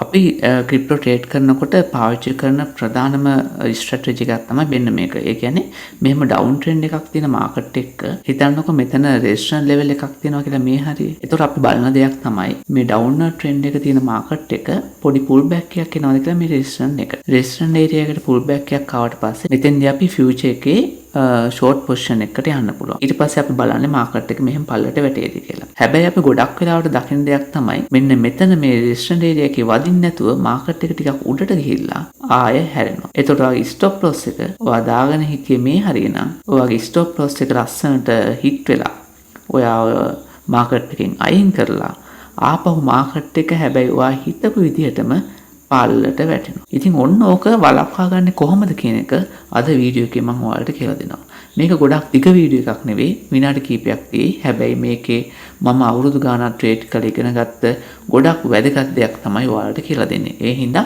අපි crypto trade කරනකොට පාවිච්චි කරන ප්‍රධානම ස්ට්‍රැටජි එකක් තමයි මෙන්න මේක. ඒ කියන්නේ මෙහෙම ඩවුන් ට්‍රෙන්ඩ් එකක් තියෙන මාකට් එක හිතන්නකො මෙතන රෙසිස්ටන්ස් ලෙවල් එකක් තියෙනවා කියලා මේ හරිය. ඒතකොට අපි බලන දෙයක් තමයි මේ ඩවුන්වර්ඩ් ට්‍රෙන්ඩ් එක තියෙන මාකට් එක පොඩි පුල් බෑක් එකක් එනවාද කියලා මේ රෙසිස්ටන්ස් එක. රෙසිස්ටන්ස් ඒරියා එකට පුල් බෑක් එකක් ආවට පස්සේ මෙතෙන්දී අපි ෆියුචර් එකේ ෂෝට් පොසිෂන් එකකට යන්න පුළුවන්. ඊට පස්සේ අපි බලන්නේ මාකට් එක මෙහෙම පල්ලට වැටේද කියලා. හැබැයි අපි ගොඩක් වෙලාවට දකින දෙයක් තමයි මෙන්න මෙතන මේ රෙසිස්ටන්ස් ඒරියා එකේ වදින්න නැතුව මාකට් එක ටිකක් උඩට ගිහිල්ලා ආය හැරෙනවා. එතකොට ඔයාගේ ස්ටොප් ලොස් එක ඔයා දාගෙන හිටියේ මේ හරියනම් ඔයාගේ ස්ටොප් ලොස් එක ලස්සනට හිට් වෙලා ඔයා මාකට් එකෙන් අයින් කරලා ආපහු මාකට් එක හැබැයි ඔයා හිතපු විදිහටම පාල්ලට වැටෙනවා. ඉතින් ඔන්න ඕක වළක්වා ගන්න කොහොමද කියන එක අද වීඩියෝ එකේ මම ඔයාලට කියලා දෙනවා. මේක ගොඩක් දිග වීඩියෝ එකක් නෙවෙයි, විනාඩි කිහිපයක් තියෙයි. හැබැයි මේකේ මම අවුරුදු ගාණක් ට්‍රේඩ් කරලා ඉගෙන ගත්ත ගොඩක් වැදගත් දෙයක් තමයි ඔයාලට කියලා දෙන්නේ. ඒ හින්දා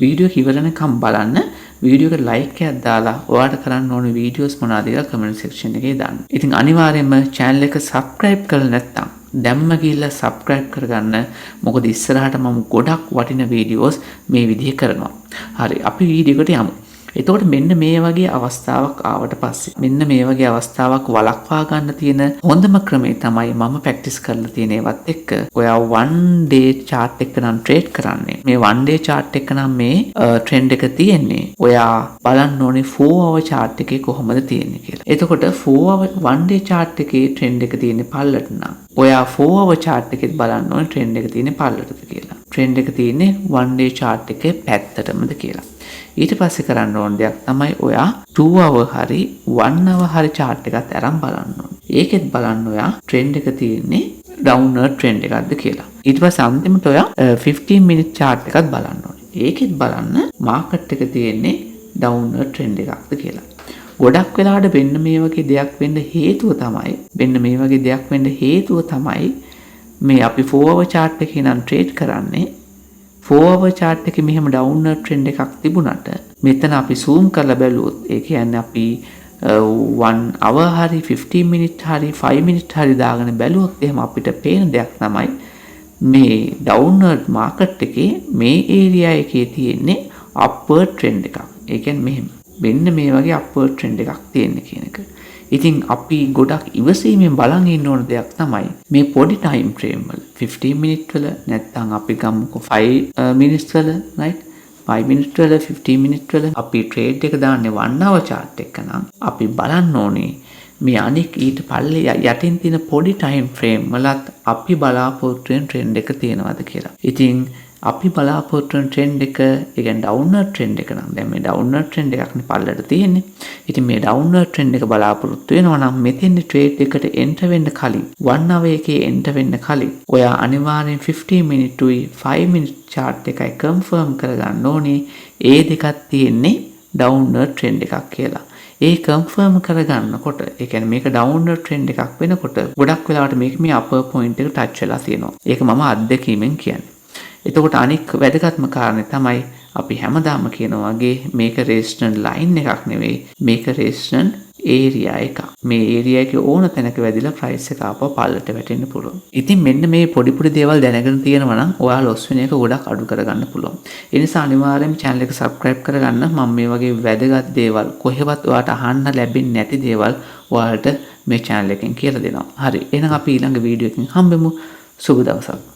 වීඩියෝ එක ඉවරනකම් බලන්න. වීඩියෝ එකට ලයික් එකක් දාලා ඔයාලට කරන්න ඕන වීඩියෝස් මොනවද කියලා කමෙන්ට් සෙක්ෂන් එකේ දාන්න. ඉතින් අනිවාර්යයෙන්ම channel එක subscribe කරලා නැත්නම් දැම්ම ගිහිල්ලා subscribe කරගන්න. මොකද ඉස්සරහට මම ගොඩක් වටින වීඩියෝස් මේ විදිහේ කරනවා. හරි, අපි වීඩියෝ එකට යමු. එතකොට මෙන්න මේ වගේ අවස්ථාවක් ආවට පස්සේ මෙන්න මේ වගේ අවස්ථාවක් වළක්වා ගන්න තියෙන හොඳම ක්‍රමය තමයි මම ප්‍රැක්ටිස් කරලා තියෙන ඒවත් එක්ක ඔයා 1 day chart එක නම් ට්‍රේඩ් කරන්නේ. මේ 1 day chart එක නම් මේ ට්‍රෙන්ඩ් එක තියෙන්නේ. ඔයා බලන්න ඕනේ 4 hour chart එකේ කොහොමද තියෙන්නේ කියලා. එතකොට 4 hour 1 day chart එකේ ට්‍රෙන්ඩ් එක තියෙන්නේ පල්ලට නම් ඔයා 4 hour chart එකෙත් බලන්න ඕනේ ට්‍රෙන්ඩ් එක තියෙන්නේ පල්ලටද කියලා. ට්‍රෙන්ඩ් එක තියෙන්නේ 1 day chart එකේ පැත්තටමද කියලා. ඊට පස්සේ කරන්න ඕන දෙයක් තමයි ඔයා 2 hour හරි 1 hour හරි chart එකත් අරන් බලන්න ඕනේ. ඒකෙත් බලන්න ඔයා ට්‍රෙන්ඩ් එක තියෙන්නේ downward trend එකක්ද කියලා. ඊට පස්සේ අන්තිමට ඔයා 15 minute chart එකත් බලන්න ඕනේ. ඒකෙත් බලන්න market එක තියෙන්නේ downward trend එකක්ද කියලා. ගොඩක් වෙලාවට වෙන්න මේ වගේ දෙයක් වෙන්න හේතුව තමයි මේ අපි 4 hour chart එකේ නම් trade කරන්නේ 4 hour chart එකේ මෙහෙම downward trend එකක් තිබුණාට මෙතන අපි zoom කරලා බැලුවොත් ඒ කියන්නේ අපි 1 hour හරි 15 minute හරි 5 minute හරි දාගෙන බැලුවොත් එහෙම අපිට පේන දෙයක් තමයි මේ downward market එකේ මේ area එකේ තියෙන්නේ upward trend එකක්. ඒ කියන්නේ මෙහෙම මෙන්න මේ වගේ upward trend එකක් තියෙන කියන එක. ඉතින් අපි ගොඩක් ඉවසීමෙන් බලන් ඉන්න ඕන දෙයක් තමයි මේ පොඩි time frame වල 15 minute වල නැත්නම් අපි ගමුකෝ 5 minutes වල right 5 minute වල 15 minute වල අපි trade එක දාන්නේ 1 hour chart එක නම් අපි බලන්න ඕනේ මේ අනික් ඊට පල්ලේ යටින් තියෙන පොඩි time frame වලත් අපි බලාපොරොත්තු වෙන trend එක තියෙනවද කියලා. ඉතින් අපි බලාපොරොත්තු වෙන trend එක ඒ කියන්නේ downward trend එක නම් දැන් මේ downward trend එකක් නේ පල්ලට තියෙන්නේ. ඉතින් මේ downward trend එක බලාපොරොත්තු වෙනවා නම් මෙතෙන්දි trade එකට enter වෙන්න කලින් 1 hour එකේ enter වෙන්න කලින් ඔයා අනිවාර්යෙන් 15 minute උයි 5 minute chart එකයි confirm කරගන්න ඕනේ ඒ දෙකක් තියෙන්නේ downward trend එකක් කියලා. ඒ confirm කරගන්නකොට ඒ කියන්නේ මේක downward trend එකක් වෙනකොට ගොඩක් වෙලාවට මේක මේ upper point එක touch වෙලා තියෙනවා. ඒක මම අත්දැකීමෙන් කියන්නේ. එතකොට අනික් වැදගත්ම කාරණේ තමයි අපි හැමදාම කියනවා වගේ මේක resistance line එකක් නෙවෙයි මේක resistance area එකක්. මේ area එකේ ඕන තැනක වැදිලා price එක ආපහු පල්ලට වැටෙන්න පුළුවන්. ඉතින් මෙන්න මේ පොඩි දේවල් දැනගෙන තියෙනවා නම් ඔයා loss වෙන එක ගොඩක් අඩු කරගන්න පුළුවන්. ඒ නිසා අනිවාර්යයෙන්ම channel එක subscribe කරගන්න. මම මේ වගේ වැදගත් දේවල් කොහෙවත් ඔයාට අහන්න ලැබෙන්නේ නැති දේවල් ඔයාලට මේ channel එකෙන් කියලා දෙනවා. හරි. එහෙනම් අපි ඊළඟ වීඩියෝ එකකින් හම්බෙමු. සුබ දවසක්.